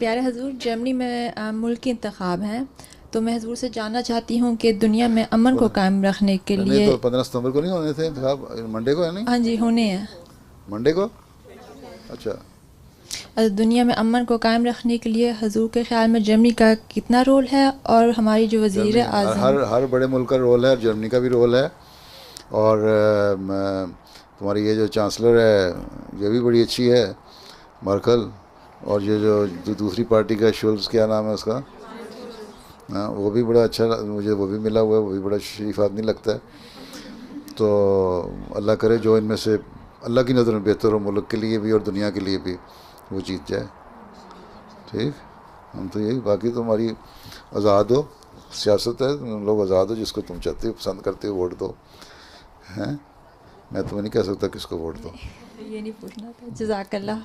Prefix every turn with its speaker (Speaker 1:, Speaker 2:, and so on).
Speaker 1: प्यारे हजूर, जर्मनी में मुल्की इंतखाब हैं, तो मैं हजूर से जानना चाहती हूँ कि दुनिया में अमन को कायम रखने के
Speaker 2: नहीं
Speaker 1: लिए।
Speaker 2: तो 15 सितंबर को नहीं होने थे इंतखाब, मंडे को है नहीं?
Speaker 1: हाँ जी, होने हैं।
Speaker 2: मंडे को? अच्छा।
Speaker 1: दुनिया में अमन को कायम रखने के लिए हजूर के ख्याल में जर्मनी का कितना रोल है, और हमारी जो वज़ीर
Speaker 2: जर्मनी,
Speaker 1: आज़म।
Speaker 2: हर बड़े मुल्क का रोल है, जर्मनी का भी रोल है। और तुम्हारी ये जो चांसलर है ये भी बड़ी अच्छी है, मर्कल। और ये जो दूसरी पार्टी का शुल्स, क्या नाम है उसका? हाँ, वो भी बड़ा अच्छा, मुझे वो भी मिला हुआ है, वो भी बड़ा शरीफ आदमी लगता है। तो अल्लाह करे जो इनमें से अल्लाह की नज़र में बेहतर हो, मुल्क के लिए भी और दुनिया के लिए भी, वो जीत जाए। ठीक। हम तो यही, बाकी तुम्हारी आज़ाद हो, सियासत है, तुम लोग आज़ाद हो, जिसको तुम चाहते हो पसंद करते हो वोट दो। हैं, मैं तुम्हें नहीं कह सकता किसको वोट दो।
Speaker 1: ये नहीं पूछना था। जज़ाकल्लाह।